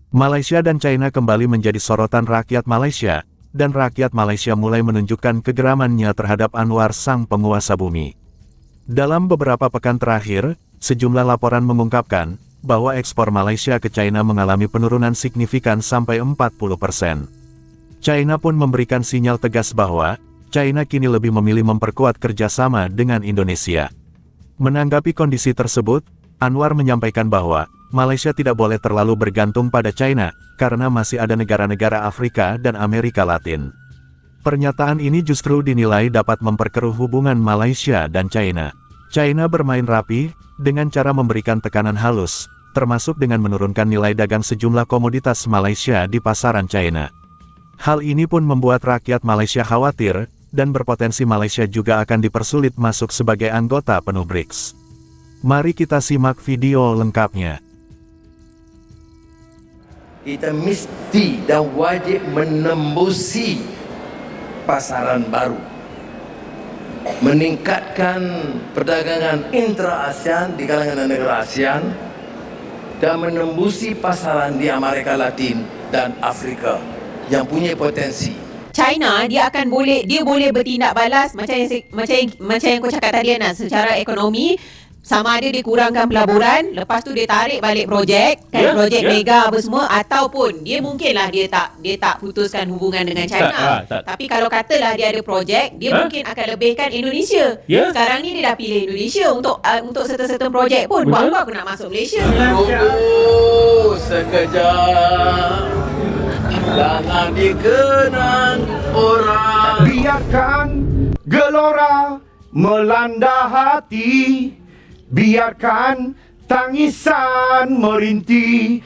Malaysia dan China kembali menjadi sorotan rakyat Malaysia, dan rakyat Malaysia mulai menunjukkan kegeramannya terhadap Anwar sang penguasa bumi. Dalam beberapa pekan terakhir, sejumlah laporan mengungkapkan bahwa ekspor Malaysia ke China mengalami penurunan signifikan sampai 40%. China pun memberikan sinyal tegas bahwa China kini lebih memilih memperkuat kerjasama dengan Indonesia. Menanggapi kondisi tersebut, Anwar menyampaikan bahwa Malaysia tidak boleh terlalu bergantung pada China, karena masih ada negara-negara Afrika dan Amerika Latin. Pernyataan ini justru dinilai dapat memperkeruh hubungan Malaysia dan China. China bermain rapi, dengan cara memberikan tekanan halus, termasuk dengan menurunkan nilai dagang sejumlah komoditas Malaysia di pasaran China. Hal ini pun membuat rakyat Malaysia khawatir, dan berpotensi Malaysia juga akan dipersulit masuk sebagai anggota penuh BRICS. Mari kita simak video lengkapnya. Kita mesti dan wajib menembusi pasaran baru, meningkatkan perdagangan intra-ASEAN di kalangan negara ASEAN, dan menembusi pasaran di Amerika Latin dan Afrika yang punya potensi. China dia boleh bertindak balas macam yang kau cakap tadi, Anas, secara ekonomi. Sama ada dia kurangkan pelaburan, lepas tu dia tarik balik projek, projek mega apa semua, ataupun dia mungkinlah dia tak putuskan hubungan dengan China. Tapi kalau katalah dia ada projek, dia mungkin akan lebihkan Indonesia. Sekarang ni dia dah pilih Indonesia untuk certain projek pun. Buat apa aku nak masuk Malaysia? Tunggu sekejap, jangan dikenang orang. Biarkan gelora melanda hati, biarkan tangisan merintih.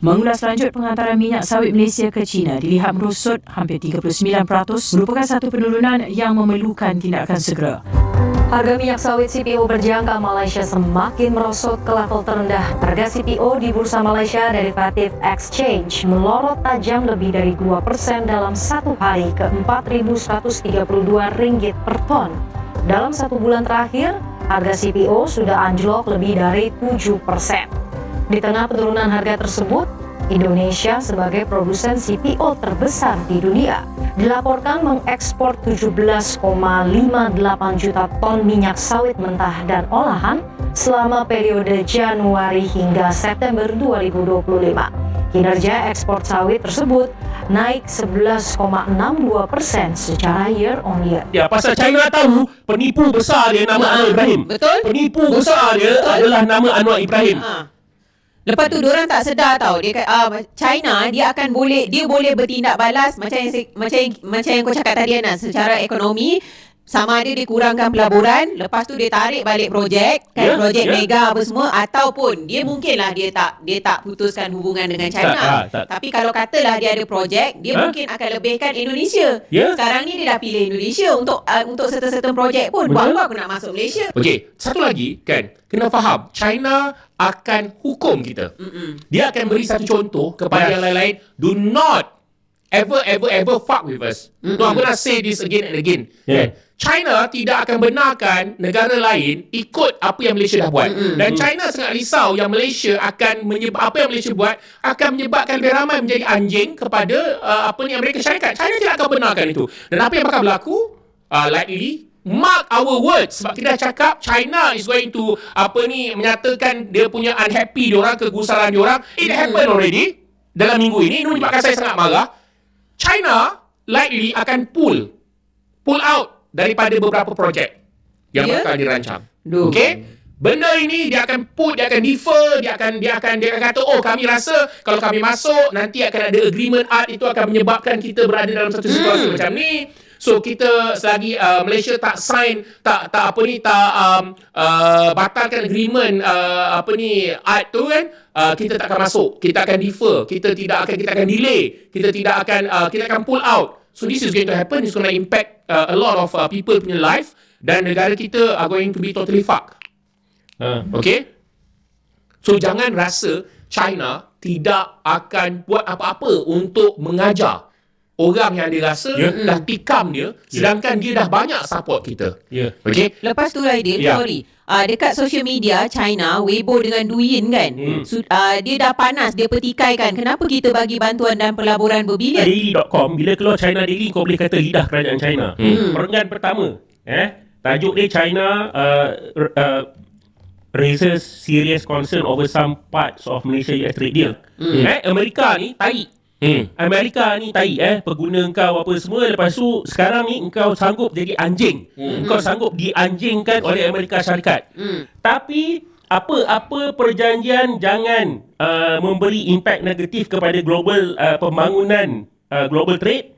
Mengulas lanjut penghantaran minyak sawit Malaysia ke China dilihat merosot hampir 39%, merupakan satu penurunan yang memerlukan tindakan segera. Harga minyak sawit CPO berjangka Malaysia semakin merosot ke level terendah. Harga CPO di Bursa Malaysia Derivative Exchange melorot tajam lebih dari 2% dalam satu hari ke RM4.132 per ton. Dalam satu bulan terakhir, harga CPO sudah anjlok lebih dari 7%. Di tengah penurunan harga tersebut, Indonesia sebagai produsen CPO terbesar di dunia dilaporkan mengekspor 17,58 juta ton minyak sawit mentah dan olahan selama periode Januari hingga September 2025. Kinerja ekspor sawit tersebut naik 11,62% secara year on year. Ya, pasal China tahu penipu besar dia nama Anwar Ibrahim. Betul? Penipu besar dia adalah nama Anwar Ibrahim. Lepas tu diorang tak sedar tau, China dia boleh bertindak balas macam yang kau cakap tadi, Anas, secara ekonomi. Sama ada dia kurangkan pelaburan, lepas tu dia tarik balik projek, projek mega apa semua, ataupun dia mungkinlah dia tak putuskan hubungan dengan China. Tapi kalau katalah dia ada projek, dia mungkin akan lebihkan Indonesia. Sekarang ni dia dah pilih Indonesia untuk certain projek pun. Buat apa aku nak masuk Malaysia? Okey, satu lagi kan, kena faham, China akan hukum kita. Dia akan beri satu contoh kepada yang lain-lain. Do not ever fuck with us. No, I'm gonna say this again and again. China tidak akan benarkan negara lain ikut apa yang Malaysia dah buat. Dan China sangat risau yang Malaysia akan apa yang Malaysia buat akan menyebabkan lebih ramai menjadi anjing kepada Amerika Syarikat. China tidak akan benarkan itu. Dan apa yang bakal berlaku? Likely, mark our words, sebab kita dah cakap China is going to menyatakan dia punya unhappy diorang, kegusaran diorang. It happened already dalam minggu ini. Ini menyebabkan saya sangat marah. China likely akan pull out daripada beberapa projek yang bakal dirancang. Okey? Benda ini dia akan defer, dia akan kata, oh, kami rasa kalau kami masuk nanti akan ada agreement art, itu akan menyebabkan kita berada dalam satu situasi macam ni. So kita selagi Malaysia tak sign, batalkan agreement art tu kan, kita tak akan masuk, kita akan defer, kita akan delay, kita akan pull out. So this is going to happen. It's going to impact a lot of people punya life, dan negara kita are going to be totally fucked. Okay? So jangan rasa China tidak akan buat apa-apa untuk mengajar orang yang dia rasa dah tikam dia, sedangkan dia dah banyak support kita. Okay? Lepas tu Aidil, sorry. Dekat social media China, Weibo dengan Douyin kan, dia dah panas, dia petikaikan kenapa kita bagi bantuan dan pelaburan berbilion. Daily.com, bila keluar China Daily, kau boleh kata lidah kerajaan China. Perenggan pertama, tajuk dia China raises serious concern over some parts of Malaysia-US trade deal. Amerika ni tahi. Amerika ni tahi pengguna kau apa semua. Lepas tu sekarang ni kau sanggup jadi anjing. Kau sanggup dianjingkan oleh Amerika Syarikat. Tapi apa-apa perjanjian jangan memberi impak negatif kepada global pembangunan global trade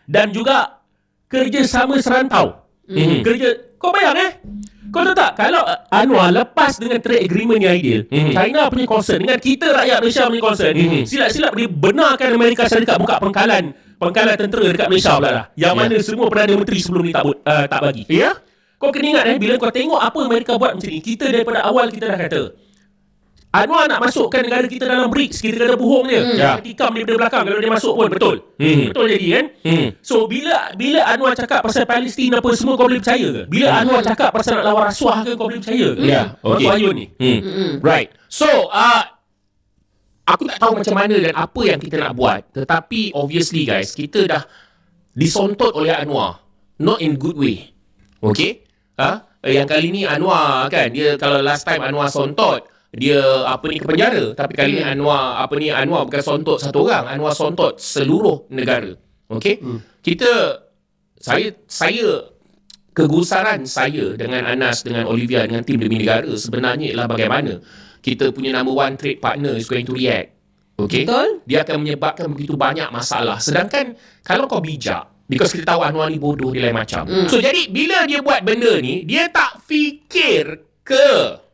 dan juga kerjasama serantau. Kau bayang kau tahu tak, kalau Anwar lepas dengan trade agreement yang ideal, China punya concern dengan kita rakyat Malaysia punya concern, silap-silap dia benarkan Amerika Syarikat buka pangkalan tentera dekat Malaysia pula lah. Yang mana semua Perdana Menteri sebelum ni tak bagi. Kau kena ingat bila kau tengok apa Amerika buat macam ni, kita daripada awal kita dah kata Anwar nak masukkan negara kita dalam BRICS, kita kena bohong dia. Tikam daripada belakang kalau dia masuk pun betul. Betul jadi kan? So bila Anwar cakap pasal Palestin apa semua, kau boleh percaya ke? Bila Anwar cakap pasal nak lawan rasuah ke, kau boleh percaya ke? Okay. Ayun ni. Right. So aku tak tahu macam mana dan apa yang kita nak buat. Tetapi obviously guys, kita dah disontot oleh Anwar. Not in good way. Okay? Yang kali ni Anwar kan, dia kalau last time Anwar sontot, dia ke penjara. Tapi kali ni Anwar bukan sontot satu orang, Anwar sontot seluruh negara. Okey? Saya kegusaran saya dengan Anas, dengan Olivia, dengan tim Demi Negara sebenarnya ialah bagaimana kita punya number one trade partner is going to react. Okey? Betul. Dia akan menyebabkan begitu banyak masalah. Sedangkan kalau kau bijak, because kita tahu Anwar ni bodoh, dia lain macam. So jadi bila dia buat benda ni, dia tak fikir ke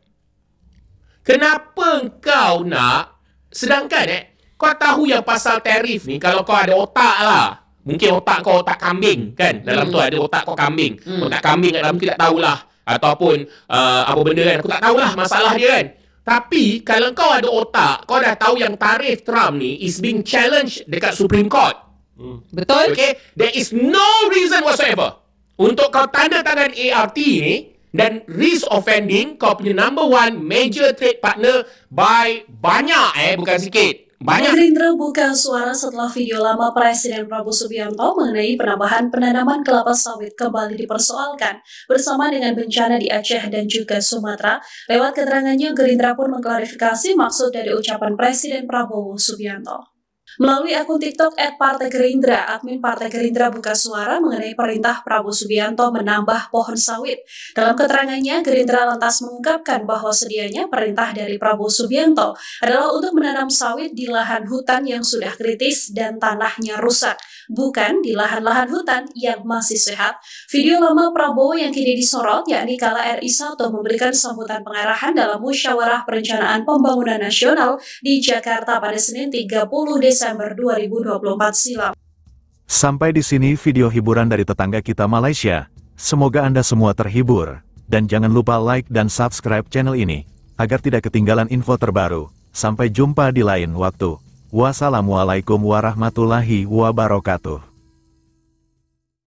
kenapa kau nak, sedangkan kau tahu yang pasal tarif ni, kalau kau ada otak lah, mungkin otak kau otak kambing kan, dalam tu ada otak kau kambing, otak kambing kat dalam tu tak tahulah, ataupun apa benda kan, aku tak tahulah masalah dia kan. Tapi kalau kau ada otak, kau dah tahu yang tarif Trump ni is being challenged dekat Supreme Court. Betul. Okay, there is no reason whatsoever untuk kau tanda tangan ART ni dan risk offending kau punya number one major trade partner by banyak bukan sikit. Banyak. Gerindra buka suara setelah video lama Presiden Prabowo Subianto mengenai penambahan penanaman kelapa sawit kembali dipersoalkan bersama dengan bencana di Aceh dan juga Sumatera. Lewat keterangannya, Gerindra pun mengklarifikasi maksud dari ucapan Presiden Prabowo Subianto. Melalui akun TikTok @partai_gerindra, admin Partai Gerindra buka suara mengenai perintah Prabowo Subianto menambah pohon sawit. Dalam keterangannya, Gerindra lantas mengungkapkan bahwa sedianya perintah dari Prabowo Subianto adalah untuk menanam sawit di lahan hutan yang sudah kritis dan tanahnya rusak, bukan di lahan-lahan hutan yang masih sehat. Video lama Prabowo yang kini disorot, yakni kala RI1 memberikan sambutan pengarahan dalam Musyawarah Perencanaan Pembangunan Nasional di Jakarta pada Senin 30 Desember 2024 silam. Sampai di sini video hiburan dari tetangga kita Malaysia. Semoga Anda semua terhibur. Dan jangan lupa like dan subscribe channel ini, agar tidak ketinggalan info terbaru. Sampai jumpa di lain waktu. Wassalamualaikum warahmatullahi wabarakatuh.